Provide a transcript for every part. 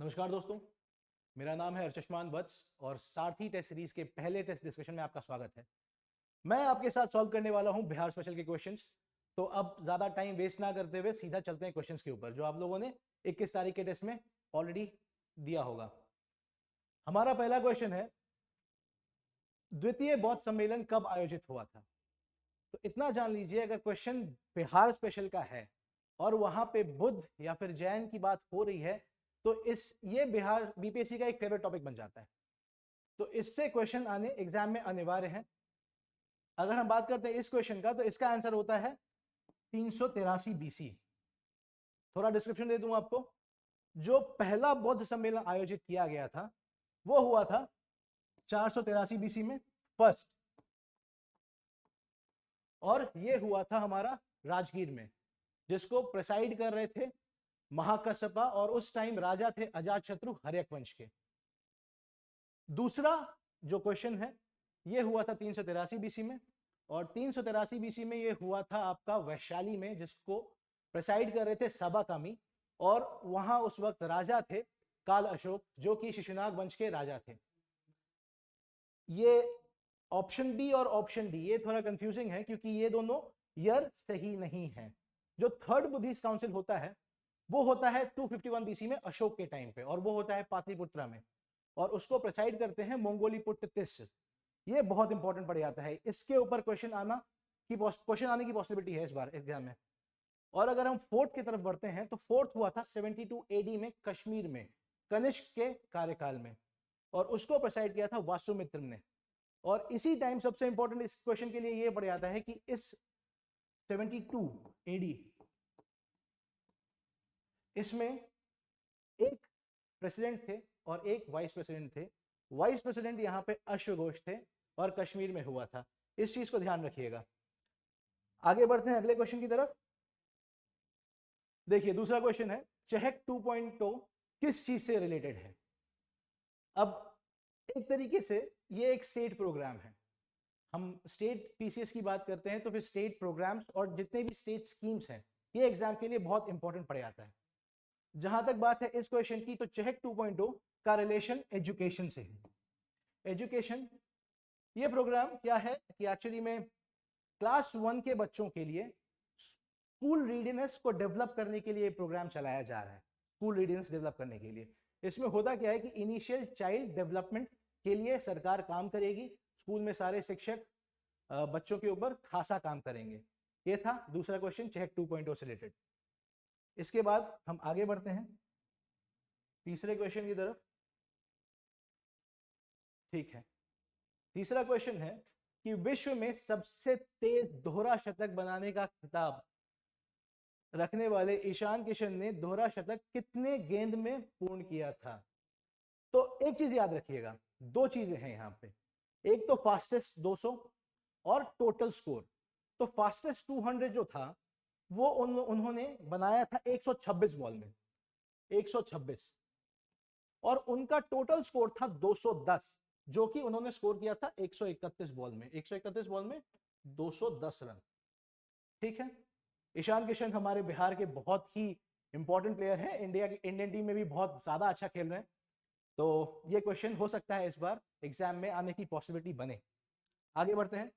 नमस्कार दोस्तों, मेरा नाम है अर्चश्मान वत्स और सारथी टेस्ट सीरीज के पहले टेस्ट डिस्कशन में आपका स्वागत है। मैं आपके साथ सॉल्व करने वाला हूं बिहार स्पेशल के क्वेश्चंस। तो अब ज्यादा टाइम वेस्ट ना करते हुए सीधा चलते हैं क्वेश्चंस के ऊपर जो आप लोगों ने 21 तारीख के टेस्ट में ऑलरेडी दिया होगा। हमारा पहला क्वेश्चन है, द्वितीय बौद्ध सम्मेलन कब आयोजित हुआ था? तो इतना जान लीजिए, अगर क्वेश्चन बिहार स्पेशल का है और वहां पे बुद्ध या फिर जैन की बात हो रही है तो ये बिहार बीपीएससी का एक फेवरेट टॉपिक बन जाता है। तो इससे क्वेश्चन आने एग्जाम में अनिवार्य है। अगर हम बात करते हैं इस क्वेश्चन का, तो इसका आंसर होता है 383 बीसी। थोड़ा डिस्क्रिप्शन दे दूं आपको। जो पहला बौद्ध सम्मेलन आयोजित किया गया था वो हुआ था 483 बीसी में फर्स्ट, और ये हुआ था हमारा राजगीर में, जिसको प्रेसाइड कर रहे थे महाकश्यपा, और उस टाइम राजा थे अजातशत्रु हर्यक वंश के। दूसरा जो क्वेश्चन है ये हुआ था 383 बीसी में, और 383 बीसी में ये हुआ था आपका वैशाली में, जिसको प्रेसाइड कर रहे थे सबाकामी, और वहां उस वक्त राजा थे काल अशोक, जो कि शिशुनाग वंश के राजा थे। ये ऑप्शन बी और ऑप्शन डी ये थोड़ा कंफ्यूजिंग है क्योंकि ये दोनों ईयर सही नहीं है। जो थर्ड बुद्धिस्ट काउंसिल होता है वो होता है 251 बीसी में अशोक के टाइम पे, और वो होता है पाटलिपुत्रा में, और उसको प्रेसाइड करते हैं मंगोलीपुत्र तिस्स। ये बहुत इंपॉर्टेंट पड़ जाता है, इसके ऊपर क्वेश्चन आने की पॉसिबिलिटी है इस बार एग्जाम में। और अगर हम फोर्थ की तरफ बढ़ते हैं तो फोर्थ हुआ था 72 एडी में कश्मीर में, कनिष्क के कार्यकाल में, और उसको प्रेसाइड किया था वासुमित्र ने। और इसी टाइम सबसे इंपॉर्टेंट इस क्वेश्चन के लिए ये पड़ जाता है कि इस 72 एडी इसमें एक प्रेसिडेंट थे और एक वाइस प्रेसिडेंट थे। वाइस प्रेसिडेंट यहाँ पे अश्वघोष थे और कश्मीर में हुआ था। इस चीज को ध्यान रखिएगा। आगे बढ़ते हैं अगले क्वेश्चन की तरफ। देखिए दूसरा क्वेश्चन है, चेहक 2.0 किस चीज से रिलेटेड है? अब एक तरीके से ये एक स्टेट प्रोग्राम है। हम स्टेट पीसीएस की बात करते हैं तो फिर स्टेट प्रोग्राम्स और जितने भी स्टेट स्कीम्स हैं ये एग्जाम के लिए बहुत इंपॉर्टेंट पड़ जाता है। जहां तक बात है इस क्वेश्चन की, तो चेहक 2.0 का रिलेशन एजुकेशन से है। एजुकेशन, ये प्रोग्राम क्या है कि एक्चुअली में क्लास 1 के बच्चों के लिए स्कूल रीडीनेस को डेवलप करने के लिए प्रोग्राम चलाया जा रहा है। स्कूल रीडीनेस डेवलप करने के लिए इसमें होता क्या है कि इनिशियल चाइल्ड डेवलपमेंट के लिए सरकार काम करेगी। स्कूल में सारे शिक्षक बच्चों के ऊपर खासा काम करेंगे। ये था दूसरा क्वेश्चन चेहक 2.0 से रिलेटेड। इसके बाद हम आगे बढ़ते हैं तीसरे क्वेश्चन की तरफ। ठीक है, तीसरा क्वेश्चन है कि विश्व में सबसे तेज दोहरा शतक बनाने का खिताब रखने वाले ईशान किशन ने दोहरा शतक कितने गेंद में पूर्ण किया था? तो एक चीज याद रखिएगा, दो चीजें हैं यहां पे। एक तो फास्टेस्ट 200 और टोटल स्कोर। तो फास्टेस्ट 200 जो था वो उन्होंने बनाया था 126 बॉल में, 126, और उनका टोटल स्कोर था 210, जो कि उन्होंने स्कोर किया था 131 बॉल में, 131 बॉल में 210 रन। ठीक है, ईशान किशन हमारे बिहार के बहुत ही इंपॉर्टेंट प्लेयर हैं, इंडियन टीम में भी बहुत ज्यादा अच्छा खेल रहे हैं। तो ये क्वेश्चन हो सकता है इस बार एग्जाम में आने की पॉसिबिलिटी बने। आगे बढ़ते हैं।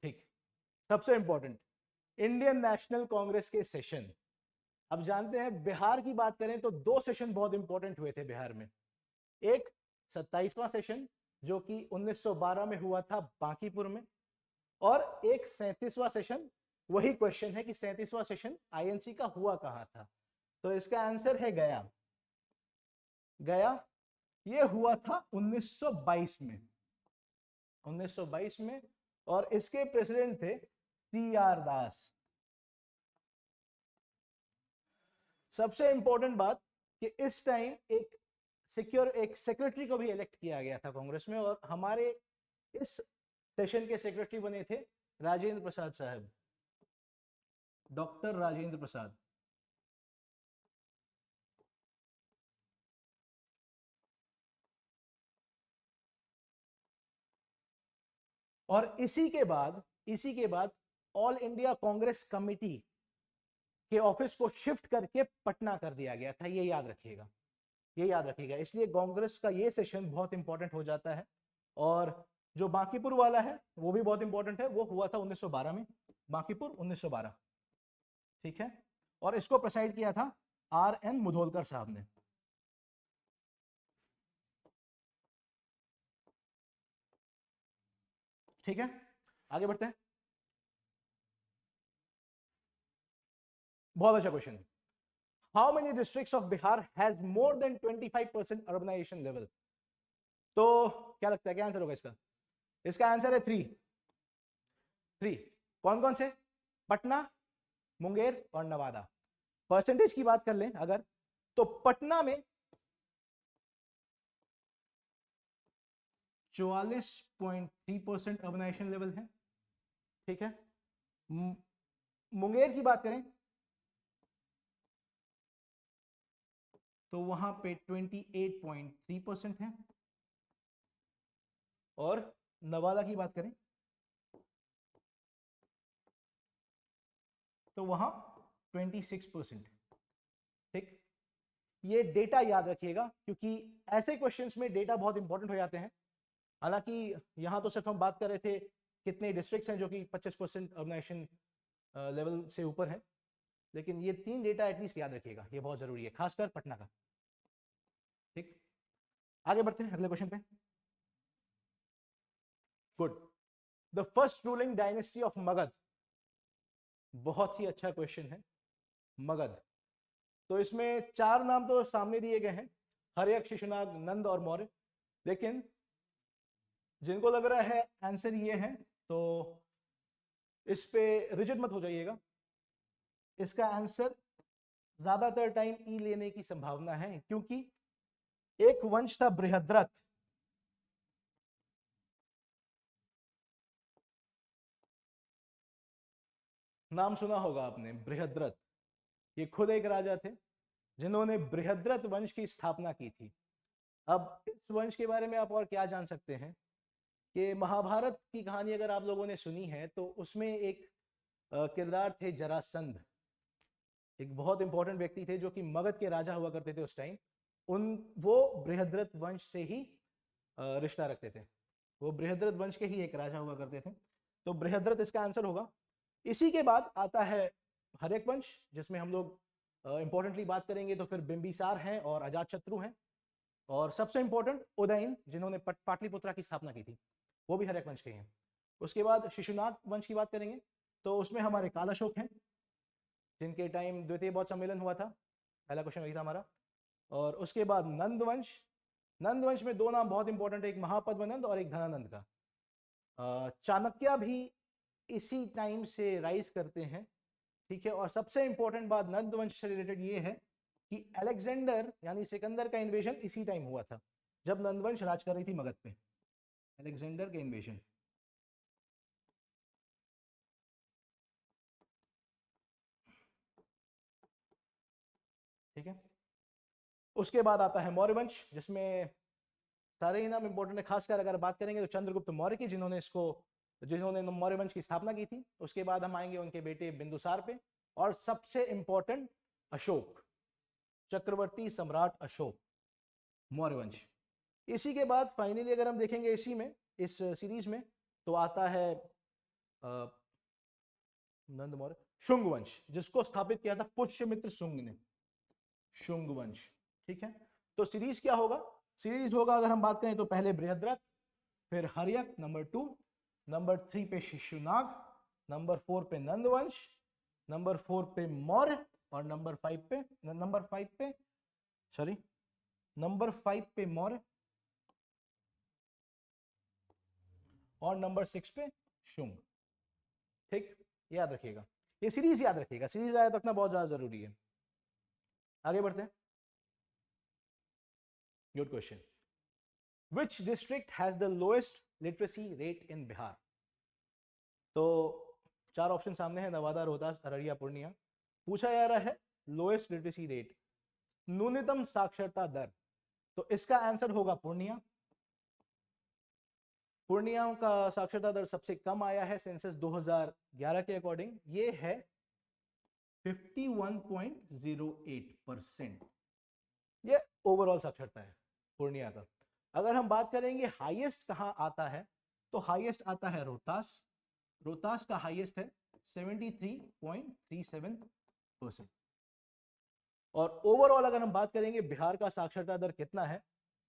ठीक, सबसे इंपॉर्टेंट, इंडियन नेशनल कांग्रेस के सेशन। अब जानते हैं बिहार की बात करें तो दो सेशन बहुत इंपॉर्टेंट हुए थे बिहार में। एक 27वां सेशन जो कि 1912 में हुआ था बांकीपुर में, और एक 37वां सेशन। वही क्वेश्चन है कि 37वां सेशन आईएनसी का हुआ कहां था? तो इसका आंसर है गया। गया ये हुआ था 1922 में, 1922 में, और इसके प्रेसिडेंट थे सी आर दास। सबसे इंपॉर्टेंट बात कि इस टाइम एक सेक्रेटरी को भी इलेक्ट किया गया था कांग्रेस में, और हमारे इस सेशन के सेक्रेटरी बने थे राजेंद्र प्रसाद साहब, डॉक्टर राजेंद्र प्रसाद। और इसी के बाद ऑल इंडिया कांग्रेस कमेटी के ऑफिस को शिफ्ट करके पटना कर दिया गया था, ये याद रखिएगा, ये याद रखिएगा। इसलिए कांग्रेस का ये सेशन बहुत इंपॉर्टेंट हो जाता है। और जो बांकीपुर वाला है वो भी बहुत इंपॉर्टेंट है, वो हुआ था 1912 में, बांकीपुर 1912, ठीक है। और इसको प्रेसाइड किया था RN मुधोलकर साहब ने। ठीक है, आगे बढ़ते हैं। बहुत अच्छा क्वेश्चन है। How many districts of Bihar has more than 25% urbanisation level? तो क्या लगता है, क्या आंसर होगा इसका? इसका आंसर है 3। कौन कौन से? पटना, मुंगेर और नवादा। परसेंटेज की बात कर लें अगर, तो पटना में 44.3% अर्बनाइजेशन लेवल है, ठीक है। मुंगेर की बात करें तो वहां पे 28.3% है, और नवादा की बात करें तो वहां 26%। ठीक, ये डेटा याद रखिएगा क्योंकि ऐसे क्वेश्चंस में डेटा बहुत इंपॉर्टेंट हो जाते हैं। हालांकि यहां तो सिर्फ हम बात कर रहे थे कितने डिस्ट्रिक्ट्स हैं जो कि 25% अर्बनाइजेशन लेवल से ऊपर है, लेकिन ये 3 डेटा एटलीस्ट याद रखिएगा, ये बहुत जरूरी है, खासकर पटना का। ठीक, आगे बढ़ते हैं अगले क्वेश्चन पे। Good. The first ruling dynasty of Magadh, बहुत ही अच्छा क्वेश्चन है। मगध, तो इसमें 4 नाम तो सामने दिए गए हैं, हर्यक, शिशुनाग, नंद और मौर्य। लेकिन जिनको लग रहा है आंसर ये है तो इस पे रिजिड मत हो जाइएगा, इसका आंसर ज्यादातर टाइम ई लेने की संभावना है, क्योंकि एक वंश था बृहद्रथ, नाम सुना होगा आपने बृहद्रथ। ये खुद एक राजा थे जिन्होंने बृहद्रथ वंश की स्थापना की थी। अब इस वंश के बारे में आप और क्या जान सकते हैं कि महाभारत की कहानी अगर आप लोगों ने सुनी है तो उसमें एक किरदार थे जरासंध, एक बहुत इंपॉर्टेंट व्यक्ति थे जो कि मगध के राजा हुआ करते थे उस टाइम। उन वो बृहद्रथ वंश से ही रिश्ता रखते थे, वो बृहद्रथ वंश के ही एक राजा हुआ करते थे, तो बृहद्रथ इसका आंसर होगा। इसी के बाद आता है हर्यक वंश, जिसमें हम लोग इंपॉर्टेंटली बात करेंगे तो फिर बिंबिसार हैं और अजातशत्रु हैं, और सबसे इंपॉर्टेंट उदयन जिन्होंने पाटलिपुत्रा की स्थापना की थी, वो भी हर्यक वंश के हैं। उसके बाद शिशुनाग वंश की बात करेंगे तो उसमें हमारे कालाशोक हैं, जिनके टाइम द्वितीय बौद्ध सम्मेलन हुआ था, पहला क्वेश्चन वही था हमारा। और उसके बाद नंद वंश, नंद वंश में 2 नाम बहुत इंपॉर्टेंट है, एक महापद्मनंद और एक धनानंद का। चाणक्य भी इसी टाइम से राइज करते हैं, ठीक है। और सबसे इंपॉर्टेंट बात नंद वंश से रिलेटेड ये है कि अलेक्जेंडर यानी सिकंदर का इन्वेजन इसी टाइम हुआ था जब नंदवंश राज कर रही थी मगध पे, अलेक्जेंडर का इन्वेजन। ठीक है, उसके बाद आता है मौर्य वंश, जिसमें सारे ही नाम इंपॉर्टेंट है, खासकर अगर बात करेंगे तो चंद्रगुप्त मौर्य की, जिन्होंने मौर्य वंश की स्थापना की थी। उसके बाद हम आएंगे उनके बेटे बिंदुसार पे, और सबसे इंपॉर्टेंट अशोक, चक्रवर्ती सम्राट अशोक, मौर्य वंश। इसी के बाद फाइनली अगर हम देखेंगे इसी में, इस सीरीज में, तो आता है नंद मौर्य शुंग वंश, जिसको स्थापित किया था पुष्यमित्र शुंग ने, शुंग वंश। ठीक है, तो सीरीज क्या होगा? सीरीज होगा अगर हम बात करें तो पहले बृहद्रथ, फिर हर्यक नंबर 2, नंबर 3 पे शिशुनाग, नंबर 4 पे नंदवंश, नंबर 4 पे मौर्य, और नंबर 5 पे सॉरी नंबर 5 पे मौर्य, और नंबर 6 पे शुंग। ठीक, याद रखिएगा, ये सीरीज याद रखिएगा, सीरीज याद रखना बहुत ज्यादा जरूरी है। आगे बढ़ते हैं। Good question. Which district has the lowest literacy rate in Bihar? तो 4 ऑप्शन सामने हैं, नवादा, रोहतास, अररिया, पूर्णिया। पूछा जा रहा है लोएस्ट लिटरेसी रेट, न्यूनतम साक्षरता दर, तो इसका आंसर होगा पूर्णिया। पूर्णिया का साक्षरता दर सबसे कम आया है सेंसस 2011 के अकॉर्डिंग, ये है 51.08%। ये ओवरऑल साक्षरता है पूर्णिया का। अगर हम बात करेंगे हाईएस्ट कहां आता है, तो हाईएस्ट आता है रोहतास। रोहतास का हाईएस्ट है 73.37%। और ओवरऑल अगर हम बात करेंगे बिहार का साक्षरता दर कितना है,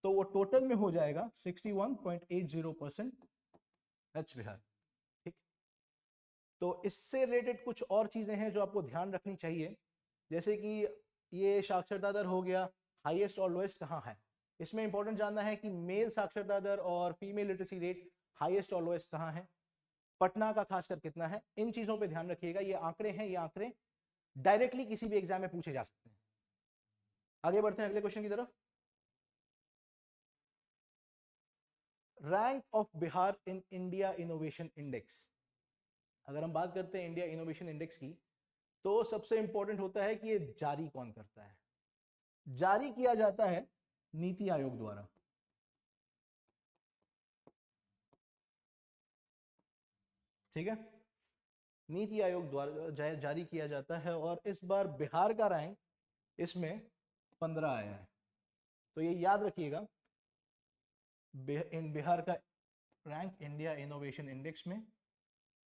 तो वो टोटल में हो जाएगा 61.80%। एच बिहार। ठीक, तो इससे रिलेटेड कुछ और चीजें हैं जो आपको ध्यान रखनी चाहिए, जैसे कि ये साक्षरता दर हो गया, हाईएस्ट और लोएस्ट कहाँ है। इसमें इंपॉर्टेंट जानना है कि मेल साक्षरता दर और फीमेल लिटरेसी रेट हाईएस्ट और लोएस्ट कहाँ है, पटना का खासकर कितना है। इन चीजों पे ध्यान रखिएगा। ये आंकड़े हैं, ये आंकड़े डायरेक्टली किसी भी एग्जाम में पूछे जा सकते हैं। आगे बढ़ते हैं अगले क्वेश्चन की तरफ। Rank of Bihar in India innovation index. अगर हम बात करते हैं इंडिया इनोवेशन इंडेक्स की, तो सबसे इंपॉर्टेंट होता है कि ये जारी कौन करता है। जारी किया जाता है नीति आयोग द्वारा। ठीक है, नीति आयोग द्वारा जारी किया जाता है, और इस बार बिहार का रैंक इसमें 15 आया है। तो ये याद रखिएगा, बिहार का रैंक इंडिया इनोवेशन इंडेक्स में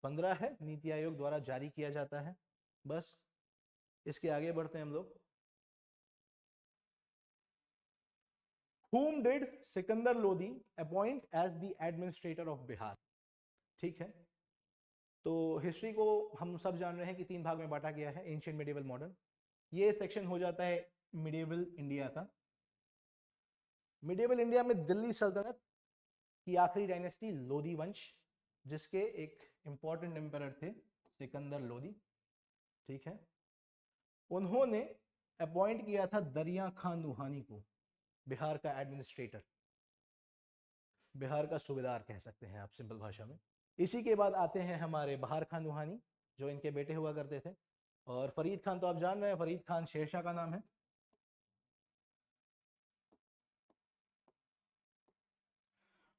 15 है, नीति आयोग द्वारा जारी किया जाता है। बस इसके आगे बढ़ते हैं हम लोग। Whom did Sikandar Lodi appoint as the administrator of Bihar. ठीक है, तो हिस्ट्री को हम सब जान रहे हैं कि 3 भाग में बांटा गया है, एंशिएंट, मिडिवल, मॉडर्न। ये सेक्शन हो जाता है मिडिवल इंडिया का। मिडिवल इंडिया में दिल्ली सल्तनत की आखिरी डायनेस्टी लोदी वंश, जिसके एक इंपॉर्टेंट एम्परर थे सिकंदर लोदी। ठीक है, उन्होंने अपॉइंट किया था दरिया खान नुहानी को बिहार का एडमिनिस्ट्रेटर, बिहार का सूबेदार कह सकते हैं आप सिंपल भाषा में। इसी के बाद आते हैं हमारे बहार खान नुहानी, जो इनके बेटे हुआ करते थे। और फरीद खान तो आप जान रहे हैं, फरीद खान शेरशाह का नाम है।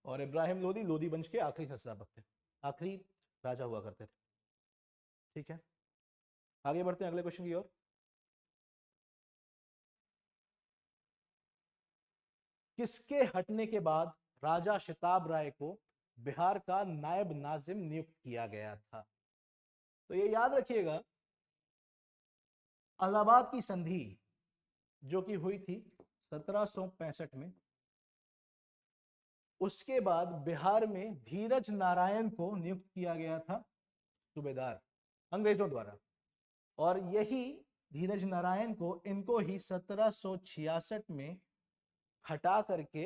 और इब्राहिम लोदी लोदी वंश के आखिरी संस्थापक थे, आखिरी राजा हुआ करते थे। ठीक है, आगे बढ़ते हैं अगले क्वेश्चन की ओर। किसके हटने के बाद राजा शिताब राय को बिहार का नायब नाजिम नियुक्त किया गया था। तो ये याद रखिएगा, इलाहाबाद की संधि जो कि हुई थी 1765 में, उसके बाद बिहार में धीरज नारायण को नियुक्त किया गया था सूबेदार अंग्रेजों द्वारा। और यही धीरज नारायण को इनको ही 1766 में हटा करके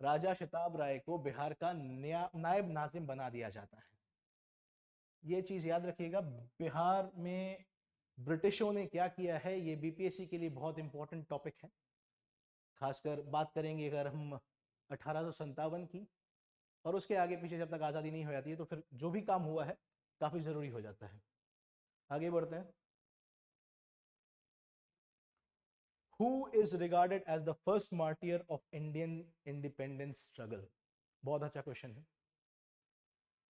राजा शिताब राय को बिहार का नायब नाजिम बना दिया जाता है। ये चीज याद रखिएगा, बिहार में ब्रिटिशों ने क्या किया है, ये बीपीएससी के लिए बहुत इंपॉर्टेंट टॉपिक है। खासकर बात करेंगे अगर हम 1857 की, और उसके आगे पीछे जब तक आज़ादी नहीं हो जाती है, तो फिर जो भी काम हुआ है काफ़ी ज़रूरी हो जाता है। आगे बढ़ते हैं। Who is regarded as the first martyr of Indian independence struggle? बहुत अच्छा क्वेश्चन है।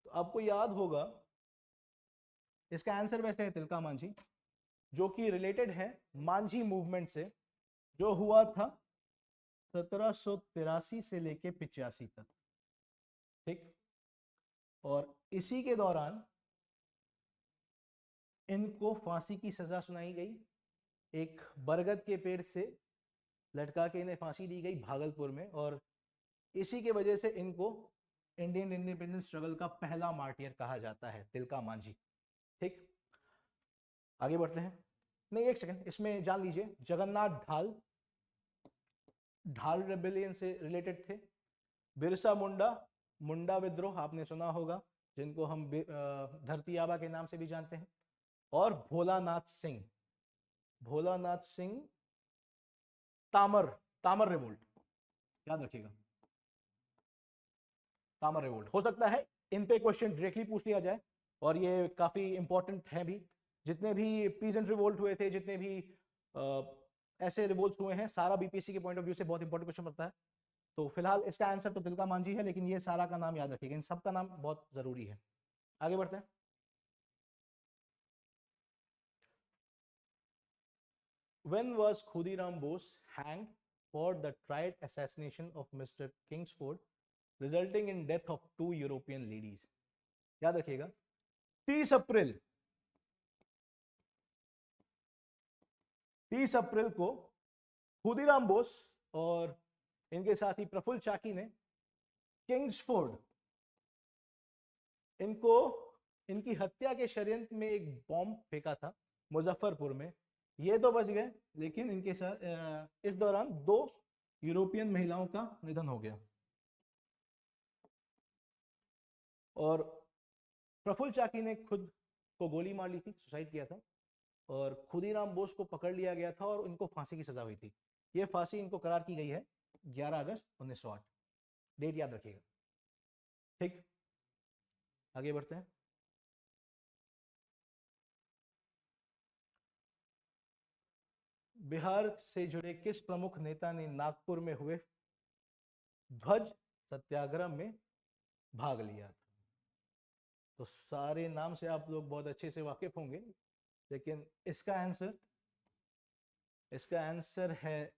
तो आपको याद होगा, इसका आंसर वैसे है तिलका मांझी, जो कि रिलेटेड है मांझी मूवमेंट से, जो हुआ था 1783 से लेके 85 तक। ठीक, और इसी के दौरान इनको फांसी की सजा सुनाई गई। एक बरगद के पेड़ से लटका के इन्हें फांसी दी गई भागलपुर में, और इसी के वजह से इनको इंडियन इंडिपेंडेंस स्ट्रगल का पहला मार्टियर कहा जाता है, तिलका मांझी। ठीक, आगे बढ़ते हैं। नहीं, एक सेकंड, इसमें जान लीजिए, जगन्नाथ ढाल, ढाल रेबेलियन से रिलेटेड थे। बिरसा मुंडा, मुंडा विद्रोह आपने सुना होगा, जिनको हम धरती आबा के नाम से भी जानते हैं। और भोलानाथ सिंह, भोलानाथ सिंह तामर, तामर रिवोल्ट, याद रखिएगा, तामर रिवोल्ट। हो सकता है इन पे क्वेश्चन डायरेक्टली पूछ लिया जाए, और ये काफी इंपॉर्टेंट है भी। जितने भी पीजेंट रिवोल्ट हुए थे, जितने भी ऐसे रिवोल्ट हुए हैं, सारा बीपीएससी के पॉइंट ऑफ व्यू से बहुत इंपॉर्टेंट क्वेश्चन बनता है। तो फिलहाल इसका आंसर तो तिलका मांझी है, लेकिन ये सारा का नाम याद रखिएगा, इन सब का नाम बहुत जरूरी है। आगे बढ़ते हैं। When was Khudiram Bose hanged for the tried assassination of Mr. Kingsford, resulting in death of 2 European ladies? याद रखिएगा 30 अप्रैल 30 अप्रैल को खुदीराम बोस और इनके साथी प्रफुल्ल चाकी ने किंग्सफोर्ड इनको इनकी हत्या के षड्यंत्र में एक बॉम्ब फेंका था मुजफ्फरपुर में। ये तो बच गए, लेकिन इनके साथ इस दौरान 2 यूरोपियन महिलाओं का निधन हो गया। और प्रफुल्ल चाकी ने खुद को गोली मार ली थी, सुसाइड किया था, और खुदीराम बोस को पकड़ लिया गया था और उनको फांसी की सजा हुई थी। ये फांसी इनको करार की गई है 11 अगस्त 1908। डेट याद रखिएगा। ठीक, आगे बढ़ते हैं। बिहार से जुड़े किस प्रमुख नेता ने नागपुर में हुए ध्वज सत्याग्रह में भाग लिया था? तो सारे नाम से आप लोग बहुत अच्छे से वाकिफ होंगे, लेकिन इसका आंसर है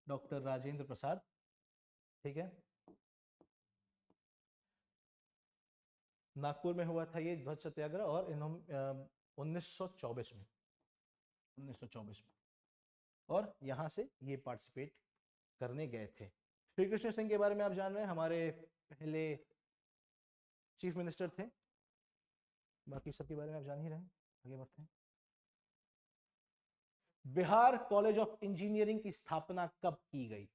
डॉक्टर राजेंद्र प्रसाद। ठीक है, नागपुर में हुआ था ये ध्वज सत्याग्रह, और इन्होंने 1924 में और यहां से ये पार्टिसिपेट करने गए थे। श्री कृष्ण सिंह के बारे में आप जान रहे हैं, हमारे पहले चीफ मिनिस्टर थे। बाकी सबके बारे में आप जान ही रहे हैं। आगे बढ़ते हैं। बिहार कॉलेज ऑफ इंजीनियरिंग की स्थापना कब की गई?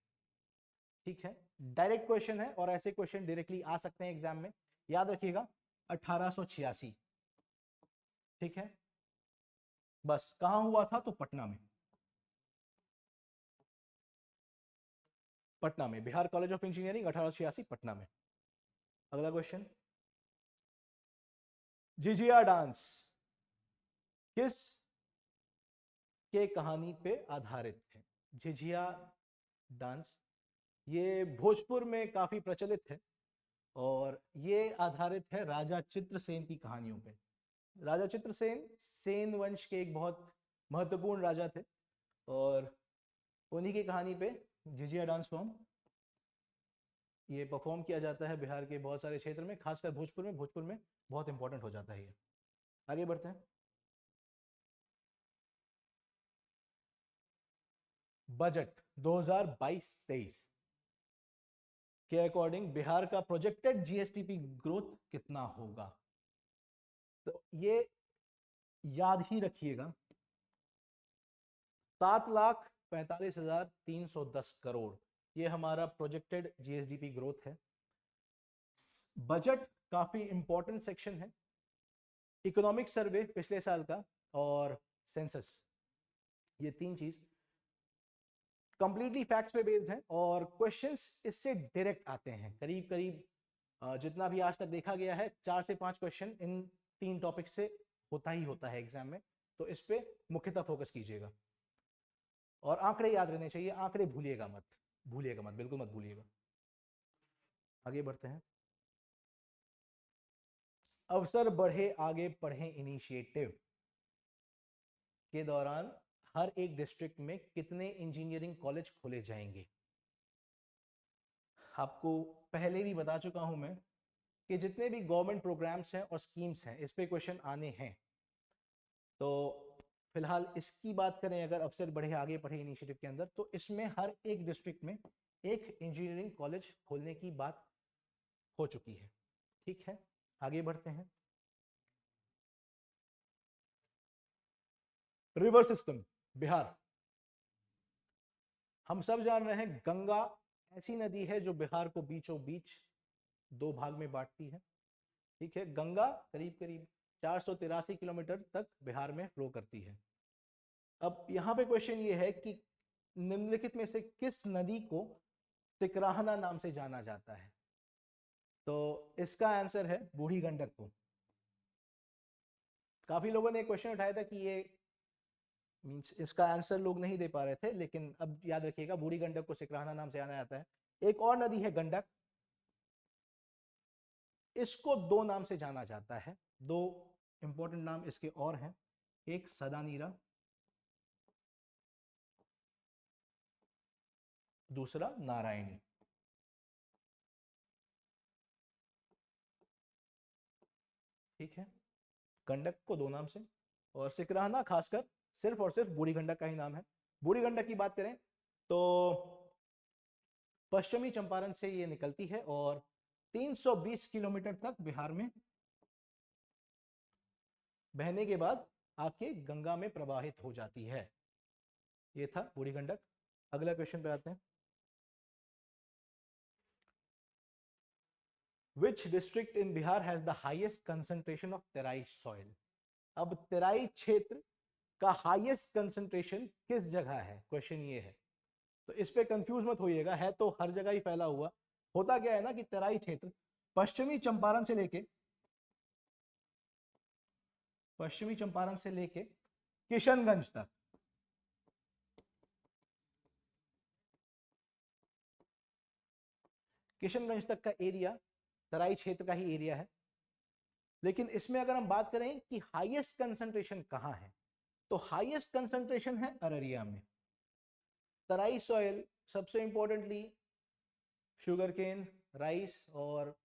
ठीक है, डायरेक्ट क्वेश्चन है और ऐसे क्वेश्चन डायरेक्टली आ सकते हैं एग्जाम में। याद रखिएगा 1886। ठीक है, बस कहां हुआ था? तो पटना में। Bihar college of engineering 1886 Patna में। अगला क्वेश्चन, झिझिया डांस किस के कहानी पे आधारित है? झिझिया डांस ये भोजपुर में काफी प्रचलित है और ये आधारित है राजा चित्रसेन की कहानियों पे। राजा चित्रसेन सेन वंश के एक बहुत महत्वपूर्ण राजा थे और उन्हीं की कहानी पे झिझिया डांस फॉर्म ये परफॉर्म किया जाता है बिहार के बहुत सारे क्षेत्र में, खासकर भोजपुर में बहुत इंपॉर्टेंट हो जाता है ये। आगे बढ़ते हैं। बजट 2022-23 के अकॉर्डिंग बिहार का प्रोजेक्टेड जीएसडीपी ग्रोथ कितना होगा? तो ये याद ही रखिएगा 7,45,310 करोड़ ये हमारा प्रोजेक्टेड जीएसडीपी ग्रोथ है। बजट काफी इंपॉर्टेंट सेक्शन है। इकोनॉमिक सर्वे पिछले साल का और सेंसस, ये 3 चीज कंप्लीटली फैक्ट्स पे बेस्ड है और क्वेश्चंस इससे डायरेक्ट आते हैं। करीब करीब जितना भी आज तक देखा गया है 4 से 5 क्वेश्चन इन 3 टॉपिक से होता ही होता है एग्जाम में, तो इस पे मुख्यतः फोकस कीजिएगा। और आंकड़े याद रहने चाहिए, आंकड़े भूलिएगा मत, बिल्कुल मत भूलिएगा। आगे बढ़ते हैं। अवसर बढ़े आगे पढ़े इनिशिएटिव के दौरान हर एक डिस्ट्रिक्ट में कितने इंजीनियरिंग कॉलेज खोले जाएंगे? आपको पहले भी बता चुका हूं मैं कि जितने भी गवर्नमेंट प्रोग्राम्स हैं और स्कीम्स हैं इस पे क्वेश्चन आने हैं। तो फिलहाल इसकी बात करें अगर अवसर बढ़े आगे पढ़े इनिशिएटिव के अंदर, तो इसमें हर एक डिस्ट्रिक्ट में एक इंजीनियरिंग कॉलेज खोलने की बात हो चुकी है। ठीक है, आगे बढ़ते हैं। रिवर सिस्टम बिहार, हम सब जान रहे हैं गंगा ऐसी नदी है जो बिहार को बीचों बीच 2 भाग में बांटती है। ठीक है, गंगा करीब करीब 483 किलोमीटर तक बिहार में फ्लो करती है। अब यहां पे क्वेश्चन ये है कि निम्नलिखित में से किस नदी को तिकराहना नाम से जाना जाता है? तो इसका आंसर है बूढ़ी गंडक को। काफी लोगों ने क्वेश्चन उठाया था कि ये मींस इसका आंसर लोग नहीं दे पा रहे थे, लेकिन अब याद रखिएगा बूढ़ी गंडक को सिकराहना नाम से जाना जाता है। एक और नदी है गंडक, इसको 2 नाम से जाना जाता है। 2 इंपॉर्टेंट नाम इसके और हैं, एक सदा नीरा दूसरा नारायणी। ठीक है, गंडक को दो नाम से, और सिकराहना खासकर सिर्फ और सिर्फ बूढ़ी गंडक का ही नाम है। बूढ़ी गंडक की बात करें तो पश्चिमी चंपारण से ये निकलती है और 320 किलोमीटर तक बिहार में बहने के बाद आके गंगा में प्रवाहित हो जाती है। ये था बूढ़ी गंडक। अगला क्वेश्चन पे आते हैं। Which district in Bihar has the highest concentration of terai soil? अब तेराई क्षेत्र का हाईएस्ट कंसंट्रेशन किस जगह है, क्वेश्चन ये है। तो इस पे कंफ्यूज मत होइएगा, है तो हर जगह ही फैला हुआ। होता क्या है ना कि तेराई क्षेत्र पश्चिमी चंपारण से लेके किशनगंज तक, किशनगंज तक का एरिया तराई क्षेत्र का ही एरिया है। लेकिन इसमें अगर हम बात करें कि हाईएस्ट कंसंट्रेशन कहां है, तो हाईएस्ट कंसंट्रेशन है अररिया में। तराई सॉइल सबसे इंपॉर्टेंटली शुगर केन, राइस और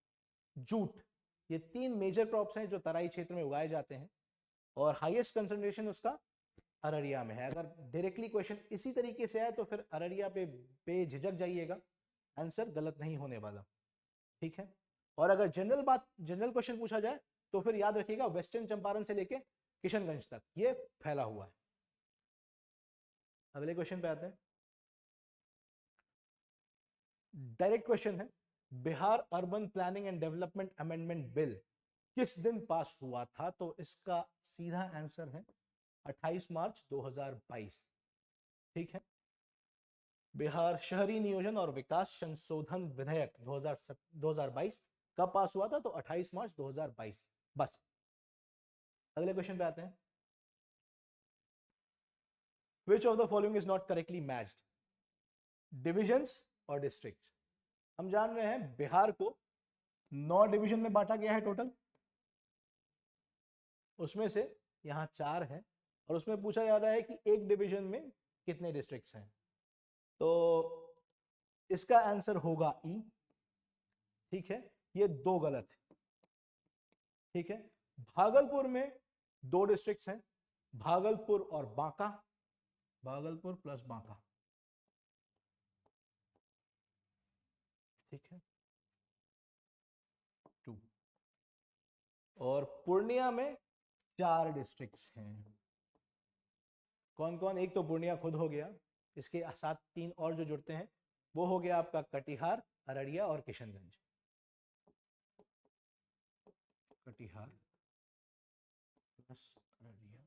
जूट, ये तीन मेजर क्रॉप्स हैं जो तराई क्षेत्र में उगाए जाते हैं, और हाईएस्ट कंसंट्रेशन उसका अररिया में है। अगर डायरेक्टली क्वेश्चन इसी तरीके से आए तो फिर अररिया पे बेझिझक जाइएगा, आंसर गलत नहीं होने वाला। ठीक है, और अगर जनरल क्वेश्चन पूछा जाए तो फिर याद रखिएगा वेस्टर्न चंपारण से लेके किशनगंज तक ये फैला हुआ है। अगले क्वेश्चन पे आते हैं। डायरेक्ट क्वेश्चन है, Bihar urban planning and development amendment bill किस दिन पास हुआ था? तो इसका सीधा आंसर है 28 मार्च 2022। ठीक है, बिहार शहरी नियोजन और विकास संशोधन विधेयक 2022 कब पास हुआ था? तो 28 मार्च 2022। बस अगले क्वेश्चन पे आते हैं। Which of the following is not correctly matched? Divisions और डिस्ट्रिक्ट्स। हम जान रहे हैं बिहार को 9 डिवीजन में बांटा गया है टोटल, उसमें से यहां 4 है, और उसमें पूछा जा रहा है कि एक डिवीजन में कितने डिस्ट्रिक्ट्स हैं। तो इसका आंसर होगा ई। ठीक है, ये दो गलत है। ठीक है, भागलपुर में 2 डिस्ट्रिक्ट्स हैं, भागलपुर और बांका, भागलपुर प्लस बांका। ठीक है, 2। और पूर्णिया में 4 डिस्ट्रिक्ट्स हैं। कौन कौन? एक तो पूर्णिया खुद हो गया, इसके साथ 3 और जो जुड़ते हैं वो हो गया आपका कटिहार, अररिया और किशनगंज। कटिहार प्लस अररिया,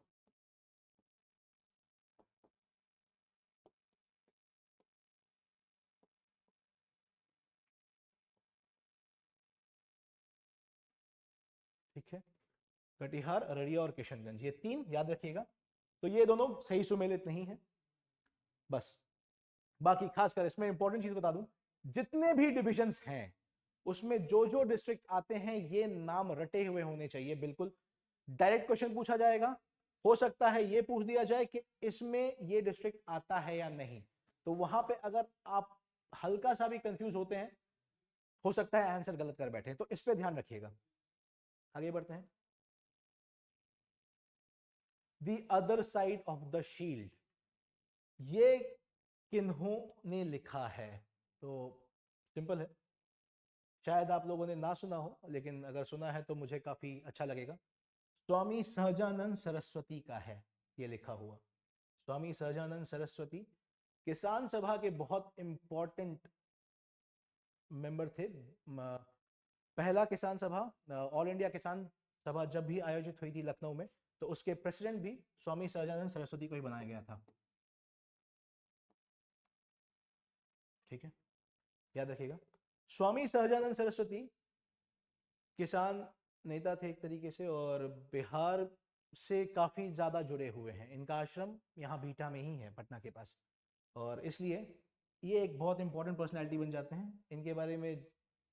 ठीक है, कटिहार, अररिया और किशनगंज, ये 3 याद रखिएगा। तो ये दोनों सही सुमेलित नहीं है। बस बाकी खासकर इसमें इंपॉर्टेंट चीज बता दूं, जितने भी डिविजन्स हैं उसमें जो जो डिस्ट्रिक्ट आते हैं ये नाम रटे हुए होने चाहिए बिल्कुल। डायरेक्ट क्वेश्चन पूछा जाएगा, हो सकता है ये पूछ दिया जाए कि इसमें ये डिस्ट्रिक्ट आता है या नहीं, तो वहां पे अगर आप हल्का सा भी कंफ्यूज होते हैं हो सकता है आंसर गलत कर बैठे, तो इस पे ध्यान रखिएगा। आगे बढ़ते हैं। The other side of the shield, ये किन्होंने लिखा है? तो सिंपल है, शायद आप लोगों ने ना सुना हो, लेकिन अगर सुना है तो मुझे काफी अच्छा लगेगा। स्वामी सहजानंद सरस्वती का है ये लिखा हुआ। स्वामी सहजानंद सरस्वती किसान सभा के बहुत इंपॉर्टेंट मेंबर थे। पहला किसान सभा, ऑल इंडिया किसान सभा जब भी आयोजित हुई थी लखनऊ में, तो उसके प्रेसिडेंट भी स्वामी सहजानंद सरस्वती को ही बनाया गया था। ठीक है, याद रखिएगा। स्वामी सहजानंद सरस्वती किसान नेता थे एक तरीके से, और बिहार से काफी ज्यादा जुड़े हुए हैं। इनका आश्रम यहाँ बीटा में ही है, पटना के पास, और इसलिए ये एक बहुत इंपॉर्टेंट पर्सनैलिटी बन जाते हैं। इनके बारे में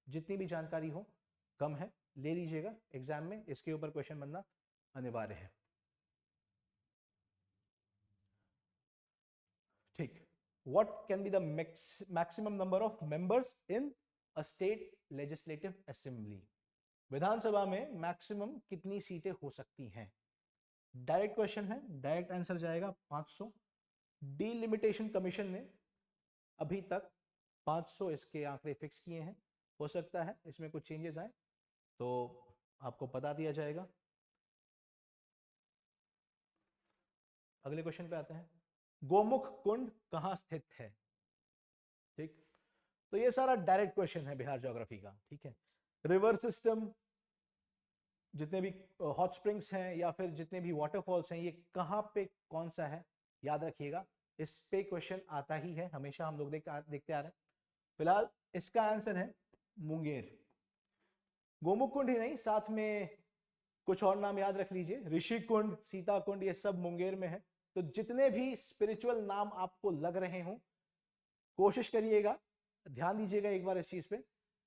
जितनी भी जानकारी हो कम है, ले लीजिएगा, एग्जाम में इसके ऊपर क्वेश्चन बनना अनिवार्य है। ठीक, what can be the maximum number of members in a state legislative assembly? विधानसभा में मैक्सिमम कितनी सीटें हो सकती हैं? डायरेक्ट क्वेश्चन है, डायरेक्ट आंसर जाएगा 500। डिलिमिटेशन कमीशन ने अभी तक 500 इसके आंकड़े फिक्स किए हैं, हो सकता है इसमें कुछ चेंजेस आए तो आपको बता दिया जाएगा। अगले क्वेश्चन पे आते हैं, गोमुख कुंड कहां स्थित है? ठीक, तो ये सारा डायरेक्ट क्वेश्चन है बिहार ज्योग्राफी का। ठीक है, रिवर सिस्टम, जितने भी हॉट स्प्रिंग्स हैं या फिर जितने भी वाटरफॉल्स हैं, ये कहां पे कौन सा है, याद रखिएगा, इस पे क्वेश्चन आता ही है, हमेशा हम लोग देखते आ रहे हैं। फिलहाल इसका आंसर है मुंगेर। गोमुख कुंड ही नहीं, साथ में कुछ और नाम याद रख लीजिए, ऋषि कुंड, सीता कुंड, ये सब मुंगेर में है। तो जितने भी स्पिरिचुअल नाम आपको लग रहे हों, कोशिश करिएगा, ध्यान दीजिएगा एक बार इस चीज पे।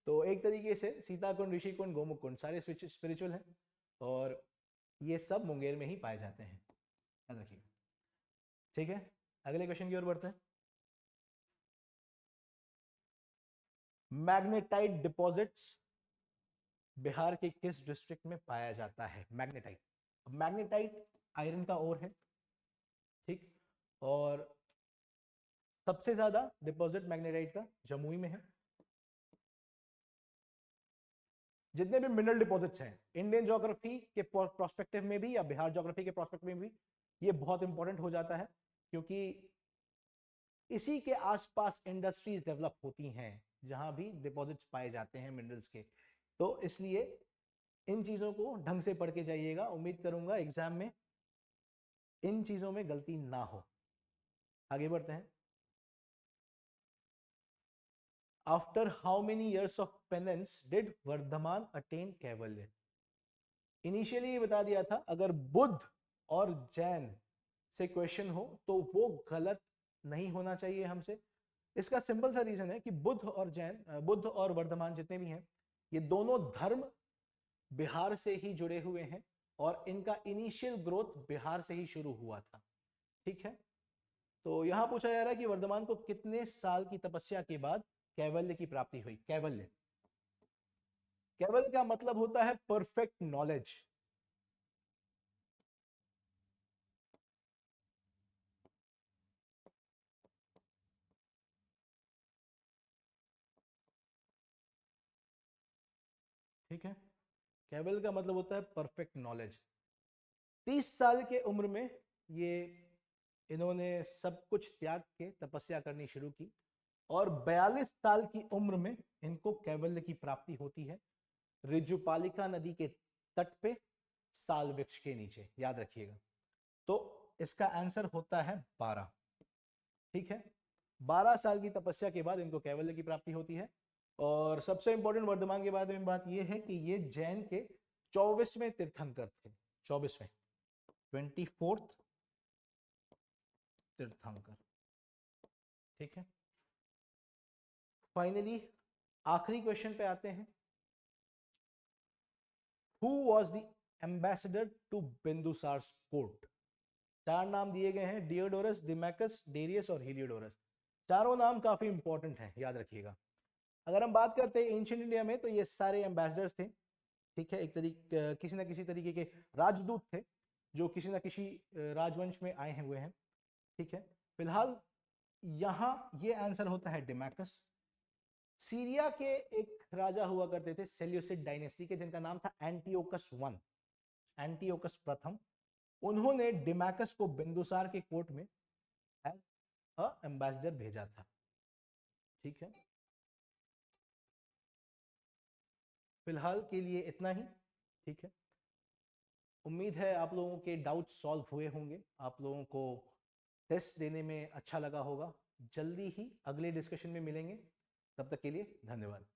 तो एक तरीके से सीता कुंड, ऋषि कुंड, गोमुख कुंड सारे स्पिरिचुअल हैं और ये सब मुंगेर में ही पाए जाते हैं, याद रखिएगा। ठीक है, अगले क्वेश्चन की ओर बढ़ते हैं। मैग्नेटाइट डिपॉजिट्स बिहार के किस डिस्ट्रिक्ट में पाया जाता है? मैग्नेटाइट, मैग्नेटाइट आयरन का ओर है, ठीक, और सबसे ज्यादा डिपॉजिट मैग्नेटाइट का जमुई में है। जितने भी मिनरल डिपॉजिट्स हैं इंडियन ज्योग्राफी के प्रोस्पेक्टिव में भी या बिहार ज्योग्राफी के प्रोस्पेक्टिव में भी ये बहुत इंपॉर्टेंट हो जाता है, क्योंकि इसी के आसपास इंडस्ट्रीज डेवलप होती हैं जहां भी डिपॉजिट्स पाए जाते हैं मिनरल्स के। तो इसलिए इन चीजों को ढंग से पढ़ के जाइएगा, उम्मीद करूंगा एग्जाम में इन चीजों में गलती ना हो। आगे बढ़ते हैं। After how many years of penance did Vardhaman attain Kaivalya? Initially ये बता दिया था अगर बुद्ध और जैन से क्वेश्चन हो तो वो गलत नहीं होना चाहिए हमसे। इसका सिंपल सा रीजन है कि बुद्ध और जैन, बुद्ध और वर्धमान जितने भी हैं, ये दोनों धर्म बिहार से ही जुड़े हुए हैं और इनका इनिशियल ग्रोथ बिहार से ही शुरू हुआ था। ठीक है, तो यहां पूछा जा रहा है कि वर्धमान को कितने साल की तपस्या के बाद कैवल्य की प्राप्ति हुई? कैवल्य, कैवल्य का मतलब होता है परफेक्ट नॉलेज। ठीक है, कैवल्य का मतलब होता है परफेक्ट नॉलेज। 30 साल के उम्र में ये इन्होंने सब कुछ त्याग के तपस्या करनी शुरू की और 42 साल की उम्र में इनको कैवल्य की प्राप्ति होती है, ऋजुपालिका नदी के तट पे साल वृक्ष के नीचे, याद रखिएगा। तो इसका आंसर होता है 12। ठीक है, 12 साल की तपस्या के बाद इनको कैवल्य की प्राप्ति होती है। और सबसे इंपॉर्टेंट वर्धमान के बारे में बात यह है कि ये जैन के 24वें तीर्थंकर थे, 24वें, 24th तीर्थंकर। ठीक है, फाइनली आखिरी क्वेश्चन पे आते हैं। Who was the ambassador to Bindusara court? 4 नाम दिए गए हैं, डियोडोरस, दिमाकस, डेरियस और हीलियोडोरस। चारों नाम काफी इंपॉर्टेंट हैं, याद रखिएगा। अगर हम बात करते हैं एंशिएंट इंडिया में तो ये सारे एम्बेसडर्स थे। ठीक है, एक तरीके किसी ना किसी तरीके के राजदूत थे जो किसी ना किसी राजवंश में आए हुए हैं। ठीक है, फिलहाल यहां ये आंसर होता है डिमाकस। सीरिया के एक राजा हुआ करते थे सेल्यूसिड डायनेस्टी के, जिनका नाम था एंटियोकस I, एंटियोकस प्रथम। उन्होंने डिमाकस को बिंदुसार के कोर्ट में एज एम्बेसडर भेजा था। ठीक है, फिलहाल के लिए इतना ही। ठीक है, उम्मीद है आप लोगों के डाउट सॉल्व हुए होंगे, आप लोगों को टेस्ट देने में अच्छा लगा होगा। जल्दी ही अगले डिस्कशन में मिलेंगे, तब तक के लिए धन्यवाद।